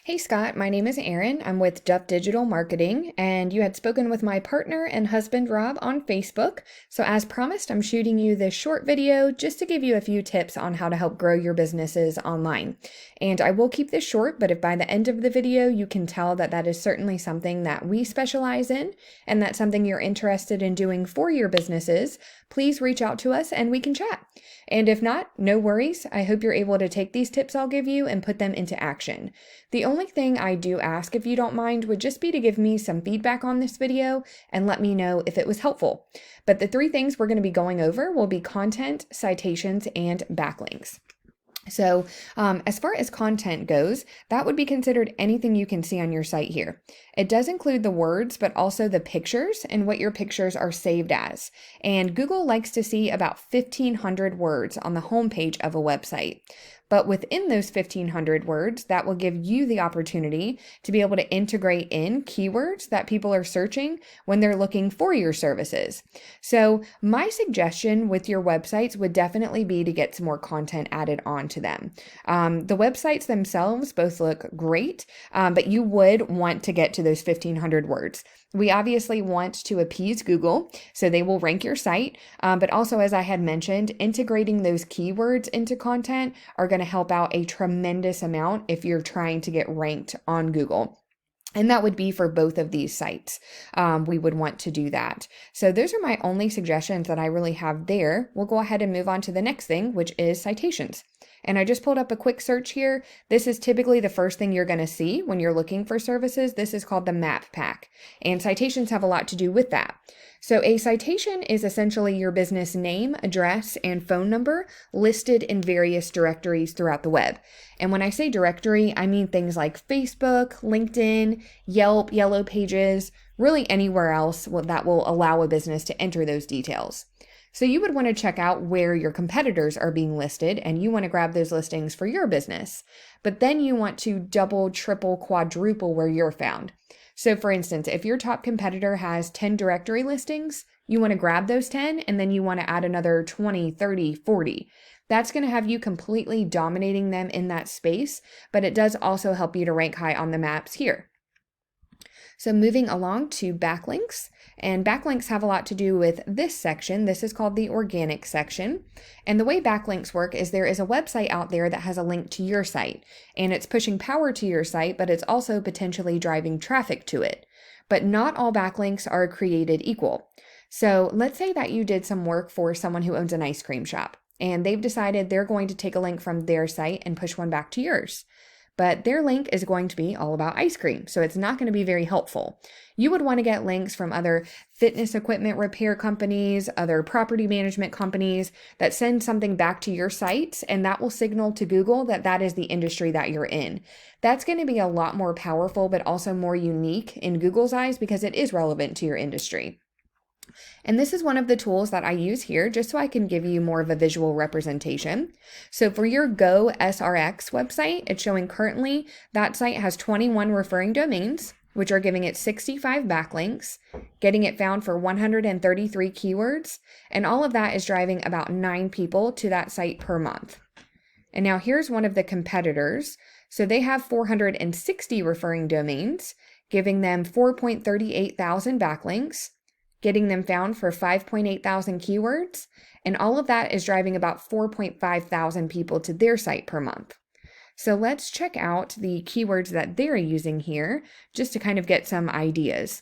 Hey Scott, my name is Erin. I'm with Duff Digital Marketing, and you had spoken with my partner and husband Rob on Facebook. So, as promised, I'm shooting you this short video just to give you a few tips on how to help grow your businesses online. And I will keep this short, but if by the end of the video you can tell that that is certainly something that we specialize in and that's something you're interested in doing for your businesses, please reach out to us and we can chat. And if not, no worries. I hope you're able to take these tips I'll give you and put them into action. The only thing I do ask, if you don't mind, would just be to give me some feedback on this video and let me know if it was helpful. But the three things we're going to be going over will be content, citations, and backlinks. So as far as content goes, that would be considered anything you can see on your site here. It does include the words, but also the pictures and what your pictures are saved as. And Google likes to see about 1,500 words on the homepage of a website. But within those 1,500 words, that will give you the opportunity to be able to integrate in keywords that people are searching when they're looking for your services. So my suggestion with your websites would definitely be to get some more content added onto them. The websites themselves both look great, but you would want to get to those 1,500 words. We obviously want to appease Google, so they will rank your site, but also, as I had mentioned, integrating those keywords into content are going to help out a tremendous amount if you're trying to get ranked on Google. And that would be for both of these sites. We would want to do that. So those are my only suggestions that I really have there. We'll go ahead and move on to the next thing, which is citations. And I just pulled up a quick search here. This is typically the first thing you're going to see when you're looking for services. This is called the map pack, and citations have a lot to do with that. So a citation is essentially your business name, address, and phone number listed in various directories throughout the web. And when I say directory, I mean things like Facebook, LinkedIn, Yelp, Yellow Pages, really anywhere else that will allow a business to enter those details. So you would want to check out where your competitors are being listed, and you want to grab those listings for your business. But then you want to double, triple, quadruple where you're found. So for instance, if your top competitor has 10 directory listings, you want to grab those 10 and then you want to add another 20, 30, 40. That's going to have you completely dominating them in that space, but it does also help you to rank high on the maps here. So moving along to backlinks, and backlinks have a lot to do with this section. This is called the organic section. And the way backlinks work is there is a website out there that has a link to your site, and it's pushing power to your site, but it's also potentially driving traffic to it. But not all backlinks are created equal. So let's say that you did some work for someone who owns an ice cream shop, and they've decided they're going to take a link from their site and push one back to yours. But their link is going to be all about ice cream, so it's not going to be very helpful. You would want to get links from other fitness equipment repair companies, other property management companies that send something back to your sites, and that will signal to Google that that is the industry that you're in. That's going to be a lot more powerful, but also more unique in Google's eyes because it is relevant to your industry. And this is one of the tools that I use here just so I can give you more of a visual representation. So for your Go SRX website, it's showing currently that site has 21 referring domains, which are giving it 65 backlinks, getting it found for 133 keywords, and all of that is driving about 9 people to that site per month. And now here's one of the competitors. So they have 460 referring domains, giving them 4.38 thousand backlinks, getting them found for 5.8 thousand keywords, and all of that is driving about 4.5 thousand people to their site per month. So let's check out the keywords that they're using here just to kind of get some ideas.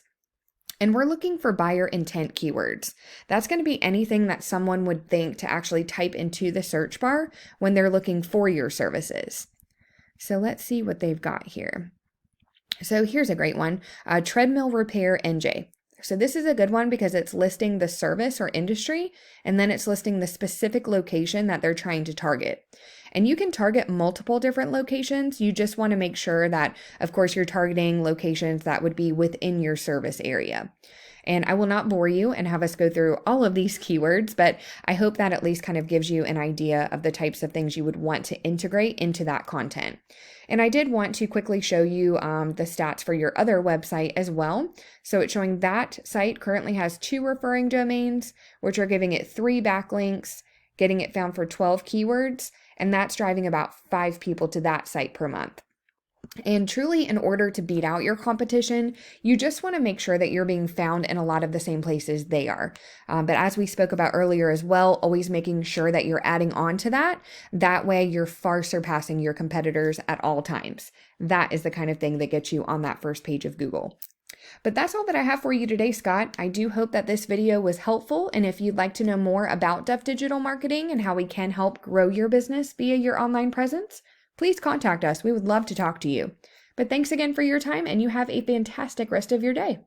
And we're looking for buyer intent keywords. That's going to be anything that someone would think to actually type into the search bar when they're looking for your services. So let's see what they've got here. So here's a great one, treadmill repair NJ. So this is a good one because it's listing the service or industry, and then it's listing the specific location that they're trying to target. And you can target multiple different locations. You just want to make sure that, of course, you're targeting locations that would be within your service area. And I will not bore you and have us go through all of these keywords, but I hope that at least kind of gives you an idea of the types of things you would want to integrate into that content. And I did want to quickly show you the stats for your other website as well. So it's showing that site currently has 2 referring domains, which are giving it 3 backlinks, getting it found for 12 keywords, and that's driving about 5 people to that site per month. And truly, in order to beat out your competition, you just want to make sure that you're being found in a lot of the same places they are. But as we spoke about earlier as well, always making sure that you're adding on to that. That way, you're far surpassing your competitors at all times. That is the kind of thing that gets you on that first page of Google. But that's all that I have for you today, Scott. I do hope that this video was helpful. And if you'd like to know more about Duff Digital Marketing and how we can help grow your business via your online presence, please contact us. We would love to talk to you. But thanks again for your time, and you have a fantastic rest of your day.